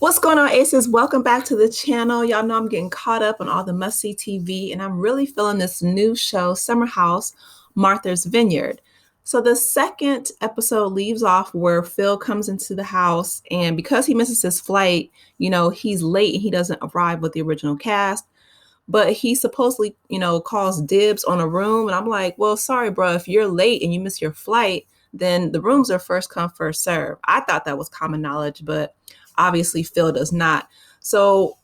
What's going on, Aces? Welcome back to the channel. Y'all know I'm getting caught up on all the must-see TV, and I'm really feeling this new show, Summer House, Martha's Vineyard. So the second episode leaves off where Phil comes into the house, and because he misses his flight, he's late and he doesn't arrive with the original cast. But he supposedly, calls dibs on a room, and I'm like, well, sorry, bro, if you're late and you miss your flight, then the rooms are first come, first serve. I thought that was common knowledge, but obviously Phil does not. So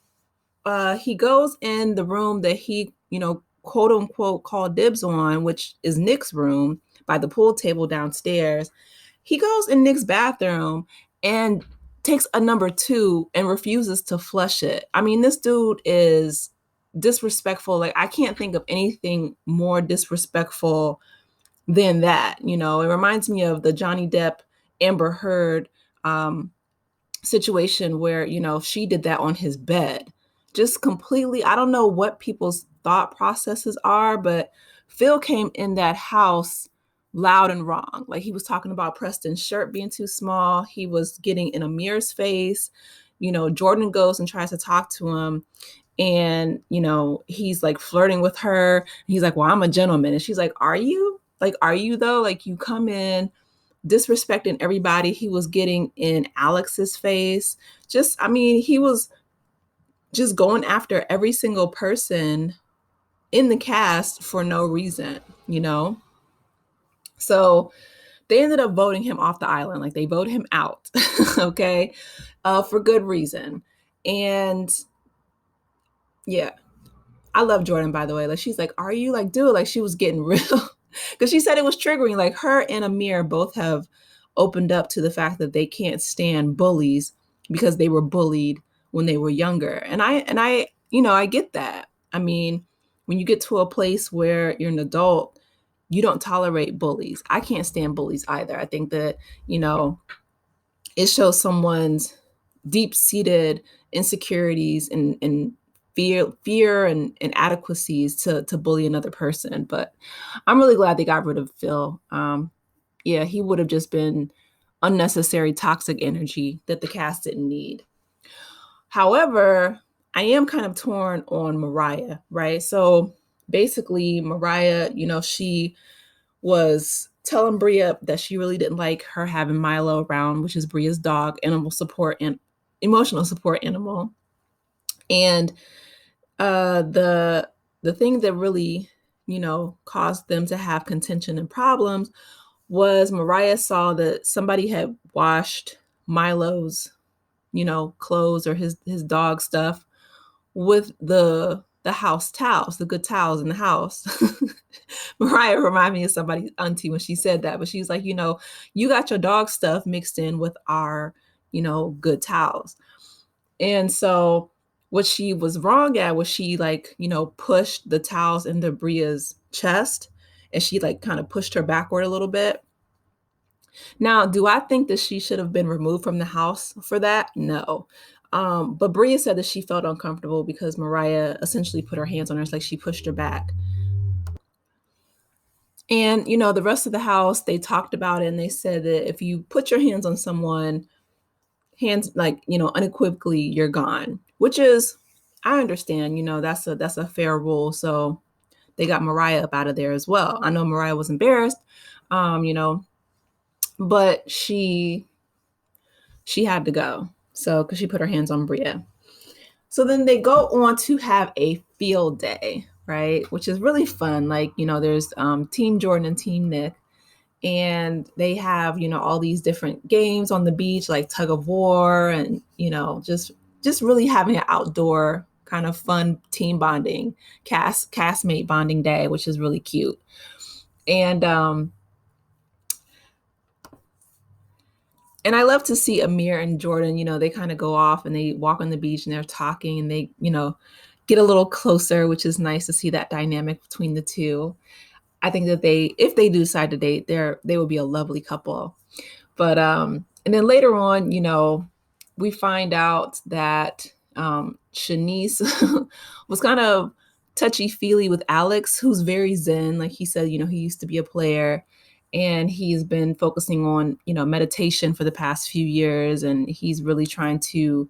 he goes in the room that he, quote unquote, called dibs on, which is Nick's room by the pool table downstairs. He goes in Nick's bathroom and takes a number 2 and refuses to flush it. I mean, this dude is disrespectful. Like, I can't think of anything more disrespectful than that. It reminds me of the Johnny Depp Amber Heard situation where, she did that on his bed. Just completely, I don't know what people's thought processes are, but Phil came in that house loud and wrong. Like, he was talking about Preston's shirt being too small. He was getting in Amir's face. Jordan goes and tries to talk to him. And, he's like flirting with her. He's like, well, I'm a gentleman. And she's like, are you? Like, are you though? Like, you come in disrespecting everybody. He was getting in Alex's face. He was just going after every single person in the cast for no reason, So they ended up voting him off the island. Like, they voted him out, okay, for good reason. And yeah, I love Jordan, by the way. Like, she's like, are you? Like, dude, like, she was getting real. Because she said it was triggering. Like, her and Amir both have opened up to the fact that they can't stand bullies because they were bullied when they were younger. And I get that. I mean, when you get to a place where you're an adult, you don't tolerate bullies. I can't stand bullies either. I think that, it shows someone's deep-seated insecurities and fear and inadequacies to bully another person. But I'm really glad they got rid of Phil. He would have just been unnecessary toxic energy that the cast didn't need. However, I am kind of torn on Mariah, right? So basically, Mariah, she was telling Bria that she really didn't like her having Milo around, which is Bria's dog, animal support and emotional support animal. And the thing that really, caused them to have contention and problems was Mariah saw that somebody had washed Milo's, clothes or his dog stuff with the house towels, the good towels in the house. Mariah reminded me of somebody's auntie when she said that, but she's like, you got your dog stuff mixed in with our, good towels. And so what she was wrong at was she pushed the towels into Bria's chest, and she kind of pushed her backward a little bit. Now, do I think that she should have been removed from the house for that? No. But Bria said that she felt uncomfortable because Mariah essentially put her hands on her. It's like she pushed her back. And, the rest of the house, they talked about it, and they said that if you put your hands on someone, hands unequivocally, you're gone, which is, I understand, that's a fair rule. So they got Mariah up out of there as well. I know Mariah was embarrassed, but she had to go. So, because she put her hands on Bria. So then they go on to have a field day, right? Which is really fun. There's Team Jordan and Team Nick. And they have, all these different games on the beach, like tug of war, and, just really having an outdoor kind of fun team bonding, castmate bonding day, which is really cute. And I love to see Amir and Jordan, they kind of go off and they walk on the beach and they're talking and they, get a little closer, which is nice to see that dynamic between the two. I think that if they do decide to date, they will be a lovely couple. But and then later on, we find out that Shanice was kind of touchy-feely with Alex, who's very zen. Like he said, he used to be a player, and he's been focusing on, meditation for the past few years, and he's really trying to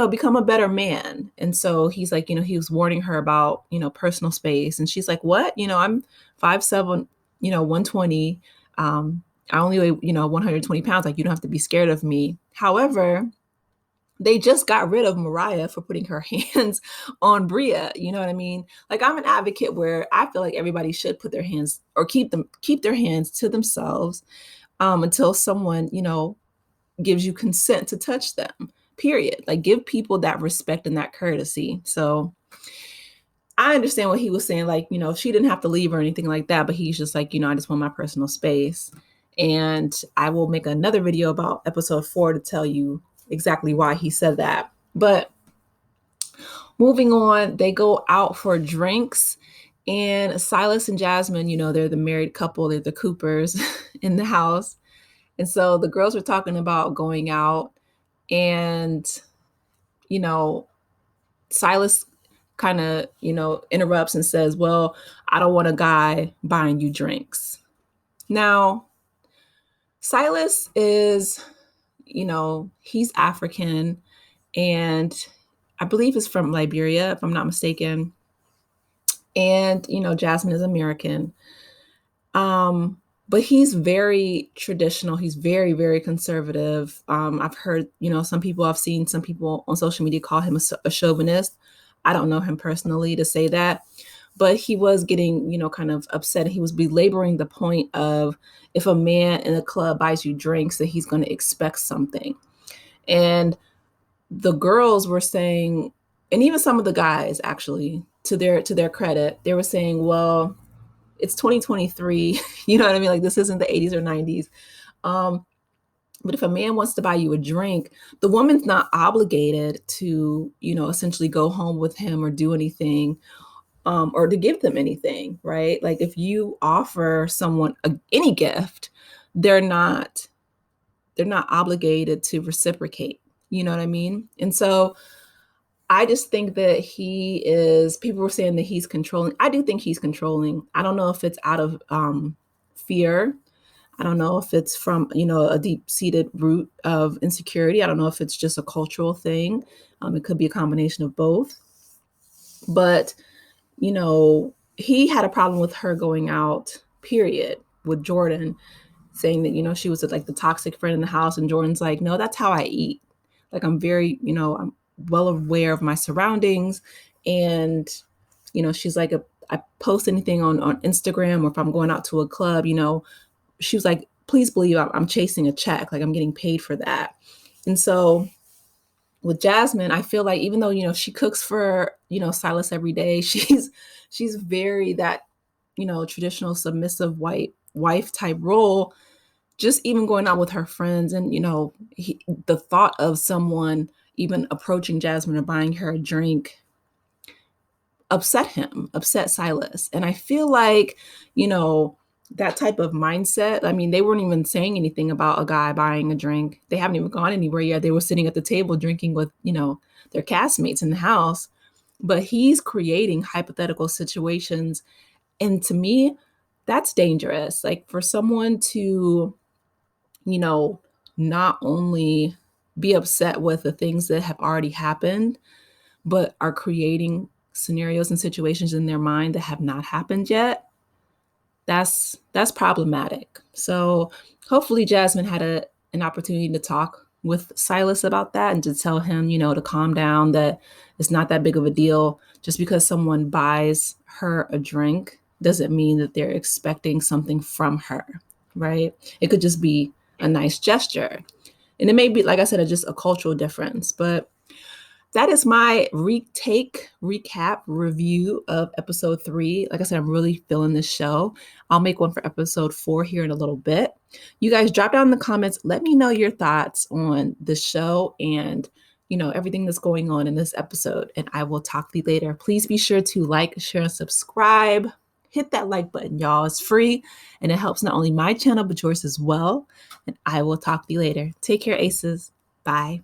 become a better man. And so he's like, he was warning her about, personal space. And she's like, what? I'm 5'7", 120. I only weigh, 120 pounds. Like, you don't have to be scared of me. However, they just got rid of Mariah for putting her hands on Bria. You know what I mean? Like, I'm an advocate where I feel like everybody should put their hands or keep their hands to themselves until someone, gives you consent to touch them, period. Like, give people that respect and that courtesy. So I understand what he was saying. Like, she didn't have to leave or anything like that, but he's just like, I just want my personal space. And I will make another video about episode 4 to tell you exactly why he said that. But moving on, they go out for drinks, and Silas and Jasmine, they're the married couple, they're the Coopers in the house. And so the girls were talking about going out, and, Silas kind of, interrupts and says, well, I don't want a guy buying you drinks. Now, Silas is, he's African, and I believe is from Liberia, if I'm not mistaken. And, Jasmine is American. But he's very traditional. He's very, very conservative. I've heard, I've seen some people on social media call him a chauvinist. I don't know him personally to say that, but he was getting, kind of upset. He was belaboring the point of, if a man in a club buys you drinks, that he's going to expect something. And the girls were saying, and even some of the guys, actually, to their credit, they were saying, well, it's 2023. You know what I mean? Like, this isn't the 80s or 90s. But if a man wants to buy you a drink, the woman's not obligated to, essentially go home with him or do anything, or to give them anything, right? Like, if you offer someone any gift, they're not obligated to reciprocate. You know what I mean? And so I just think that people were saying that he's controlling. I do think he's controlling. I don't know if it's out of fear. I don't know if it's from, a deep-seated root of insecurity. I don't know if it's just a cultural thing. It could be a combination of both. But, he had a problem with her going out, period, with Jordan, saying that, she was like the toxic friend in the house. And Jordan's like, no, that's how I eat. Like, I'm very, I'm well aware of my surroundings. And, she's like, I post anything on Instagram, or if I'm going out to a club, she was like, please believe I'm chasing a check. Like, I'm getting paid for that. And so with Jasmine, I feel like, even though, she cooks for, Silas every day, she's very that, traditional submissive white wife type role. Just even going out with her friends, and, the thought of someone even approaching Jasmine or buying her a drink upset Silas. And I feel like, that type of mindset, I mean, they weren't even saying anything about a guy buying a drink. They haven't even gone anywhere yet. They were sitting at the table drinking with, their castmates in the house. But he's creating hypothetical situations. And to me, that's dangerous. Like, for someone to, not only be upset with the things that have already happened, but are creating scenarios and situations in their mind that have not happened yet, that's problematic. So hopefully Jasmine had an opportunity to talk with Silas about that, and to tell him, to calm down, that it's not that big of a deal. Just because someone buys her a drink doesn't mean that they're expecting something from her, right? It could just be a nice gesture. And it may be, like I said, just a cultural difference. But that is my recap review of episode 3. Like I said, I'm really feeling this show. I'll make one for episode 4 here in a little bit. You guys drop down in the comments. Let me know your thoughts on the show and, everything that's going on in this episode. And I will talk to you later. Please be sure to like, share, and subscribe. Hit that like button, y'all. It's free, and it helps not only my channel, but yours as well. And I will talk to you later. Take care, aces. Bye.